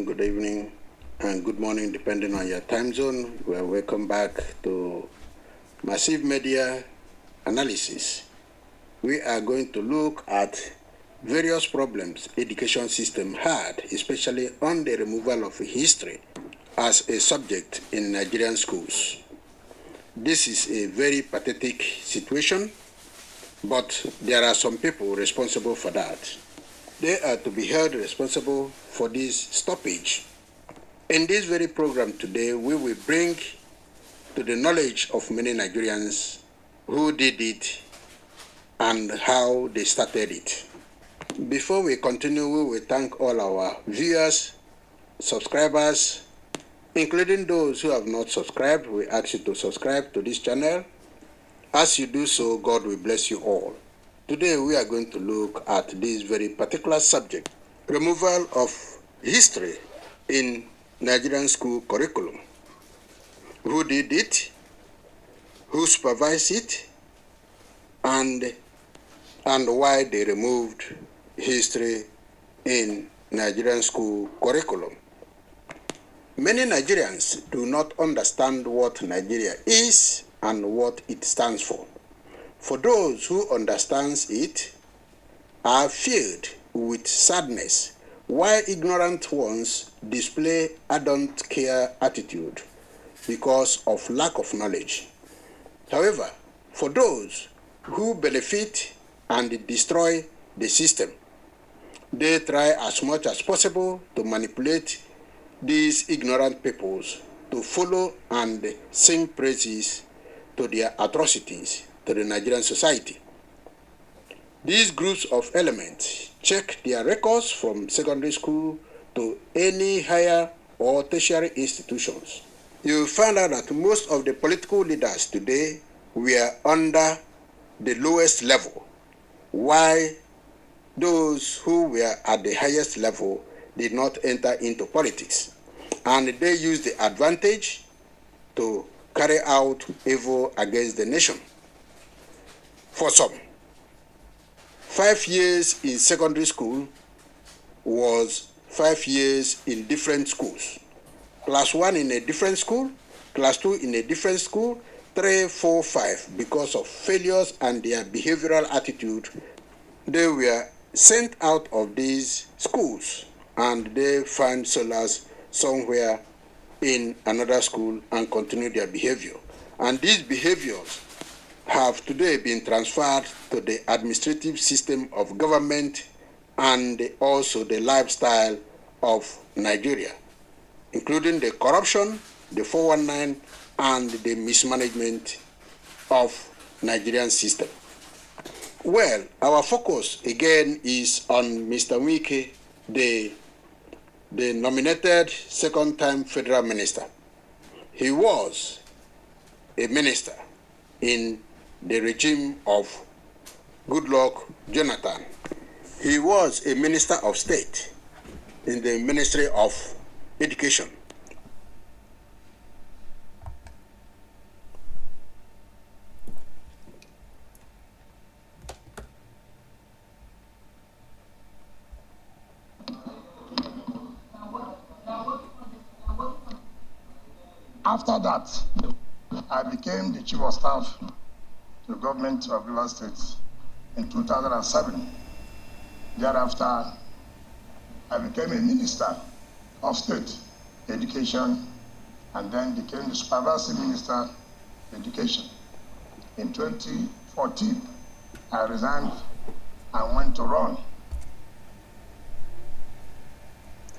afternoon, good evening, and good morning, depending on your time zone. Well, welcome back to Massive Media Analysis. We are going to look at various problems education system had, especially on the removal of history as a subject in Nigerian schools. This is a very pathetic situation, but there are some people responsible for that. They are to be held responsible for this stoppage. In this very program today, we will bring to the knowledge of many Nigerians who did it and how they started it. Before we continue, we will thank all our viewers, subscribers, including those who have not subscribed. We ask you to subscribe to this channel. As you do so, God will bless you all. Today we are going to look at this very particular subject, removal of history in Nigerian school curriculum. Who did it, who supervised it, and why they removed history in Nigerian school curriculum. Many Nigerians do not understand what Nigeria is and what it stands for. For those who understand it are filled with sadness, while ignorant ones display I don't care attitude because of lack of knowledge. However, for those who benefit and destroy the system, they try as much as possible to manipulate these ignorant peoples to follow and sing praises to their atrocities to the Nigerian society. These groups of elements check their records from secondary school to any higher or tertiary institutions. You will find out that most of the political leaders today were under the lowest level, while those who were at the highest level did not enter into politics. And they used the advantage to carry out evil against the nation. For some, 5 years in secondary school was 5 years in different schools. Class 1 in a different school, class 2 in a different school, 3, 4, 5. Because of failures and their behavioral attitude, they were sent out of these schools and they find solace somewhere in another school and continue their behavior. And these behaviors have today been transferred to the administrative system of government and also the lifestyle of Nigeria, including the corruption, the 419, and the mismanagement of Nigerian system. Well, our focus again is on Mr. Wike, the nominated second-time federal minister. He was a minister in the regime of Goodluck Jonathan. He was a minister of state in the Ministry of Education. After that, I became the chief of staff to the government of River State in 2007. Thereafter, I became a minister of state education and then became the supervisory minister of education. In 2014, I resigned and went to run.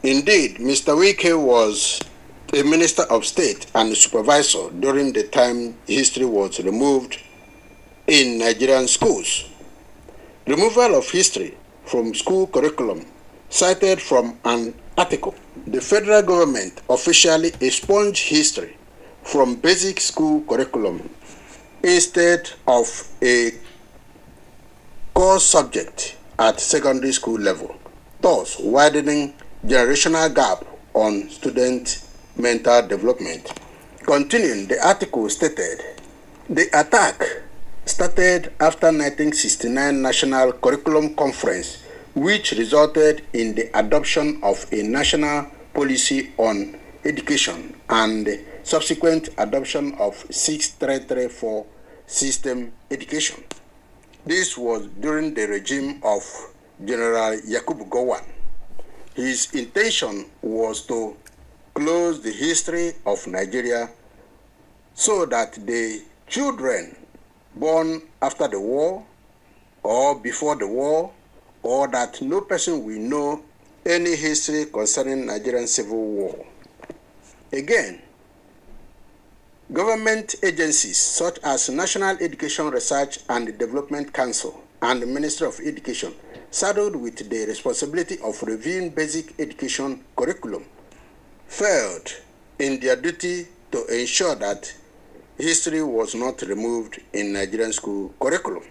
Indeed, Mr. Wike was a minister of state and supervisor during the time history was removed in Nigerian schools. Removal of history from school curriculum cited from an article. The federal government officially expunged history from basic school curriculum instead of a core subject at secondary school level, thus widening generational gap on student mental development. Continuing, the article stated, the attack started after 1969 National Curriculum Conference, which resulted in the adoption of a national policy on education and subsequent adoption of 6334 system education. This was during the regime of General Yakubu Gowon. His intention was to close the history of Nigeria so that the children born after the war or before the war, or that no person will know any history concerning Nigerian Civil War. Again, government agencies such as National Education Research and Development Council and the Ministry of Education, saddled with the responsibility of reviewing basic education curriculum, failed in their duty to ensure that history was not removed in Nigerian school curriculum.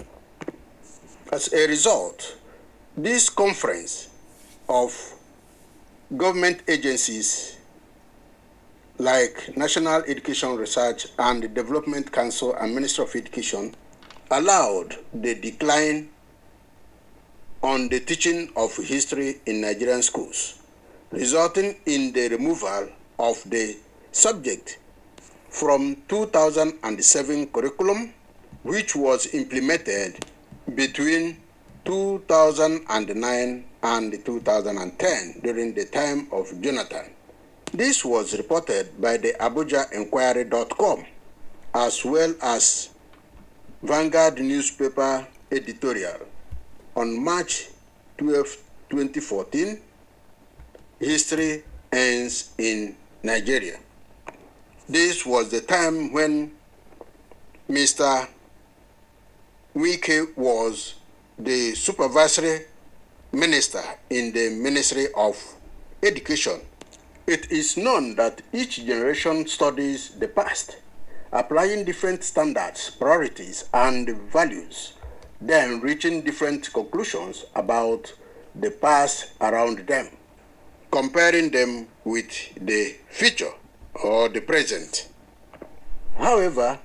As a result, this conference of government agencies like National Education Research and Development Council and Ministry of Education allowed the decline on the teaching of history in Nigerian schools, resulting in the removal of the subject from 2007 curriculum, which was implemented between 2009 and 2010 during the time of Jonathan. This was reported by the AbujaEnquiry.com as well as Vanguard newspaper editorial on March 12, 2014. History ends in Nigeria. This was the time when Mr. Wike was the supervisory minister in the Ministry of Education. It is known that each generation studies the past, applying different standards, priorities, and values, then reaching different conclusions about the past around them, comparing them with the future or the present. However,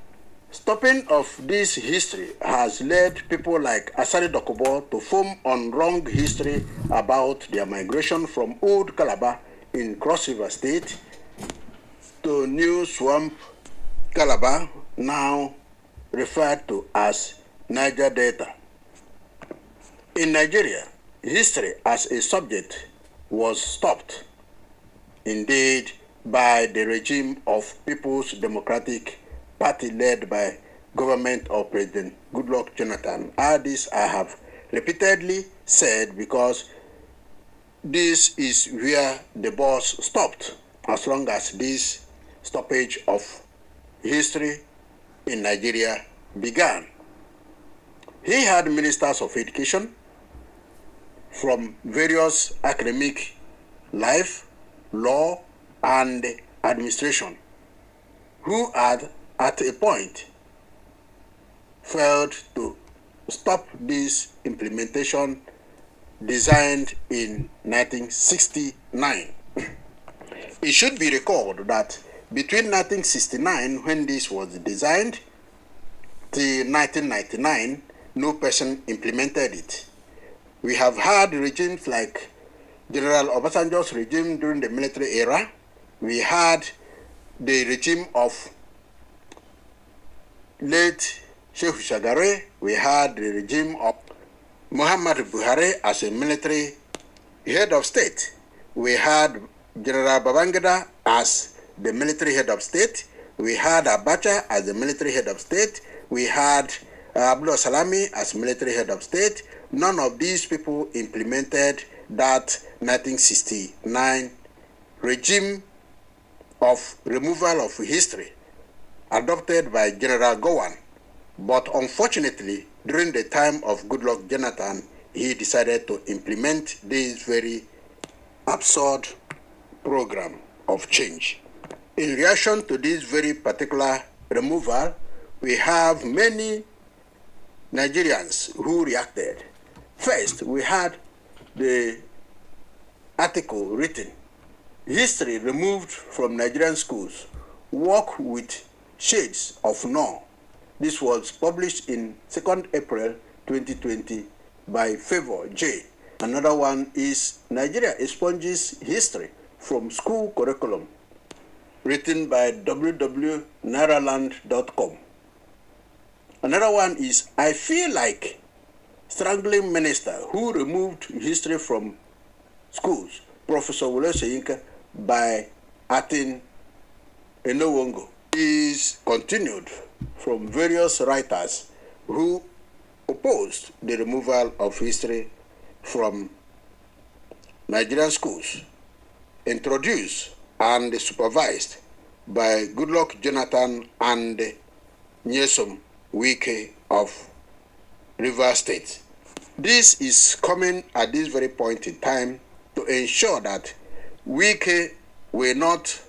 stopping of this history has led people like Asari Dokubo to form on wrong history about their migration from Old Calabar in Cross River State to New Swamp Calabar, now referred to as Niger Delta. In Nigeria, history as a subject was stopped, indeed, by the regime of People's Democratic Party led by government of President Goodluck Jonathan. All this I have repeatedly said because this is where the bus stopped, as long as this stoppage of history in Nigeria began. He had ministers of education from various academic life, law, and administration, who had at a point failed to stop this implementation designed in 1969. It should be recalled that between 1969, when this was designed, till 1999, no person implemented it. We have had regimes like General Obasanjo's regime during the military era. We had the regime of late Sheikh Shagari. We had the regime of Muhammad Buhari as a military head of state. We had General Babangida as the military head of state. We had Abacha as the military head of state. We had Abdullah Salami as military head of state. None of these people implemented that 1969 regime of removal of history adopted by General Gowon. But unfortunately, during the time of Goodluck Jonathan, he decided to implement this very absurd program of change. In reaction to this very particular removal, we have many Nigerians who reacted. First, we had the article written, "History removed from Nigerian schools, work with shades of no." This was published in 2nd April 2020 by Favor J. Another one is Nigeria expunges history from school curriculum, written by www.nairaland.com. Another one is, I feel like strangling minister who removed history from schools, Professor Wole Soyinka, by Atin Enowongo. Is continued from various writers who opposed the removal of history from Nigerian schools, introduced and supervised by Goodluck Jonathan and Wike of Rivers State. This is coming at this very point in time to ensure that Wike will not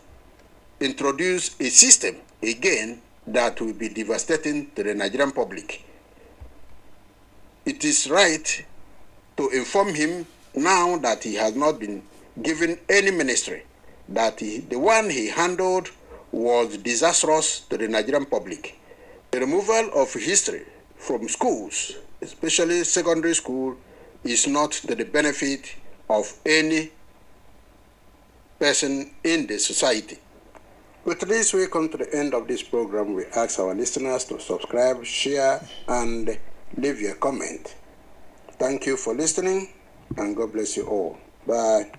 introduce a system again that will be devastating to the Nigerian public. It is right to inform him now that he has not been given any ministry, that the one he handled was disastrous to the Nigerian public. The removal of history from schools, especially secondary school, is not to the benefit of any person in the society. With this, we come to the end of this program. We ask our listeners to subscribe, share, and leave your comment. Thank you for listening, and God bless you all. Bye.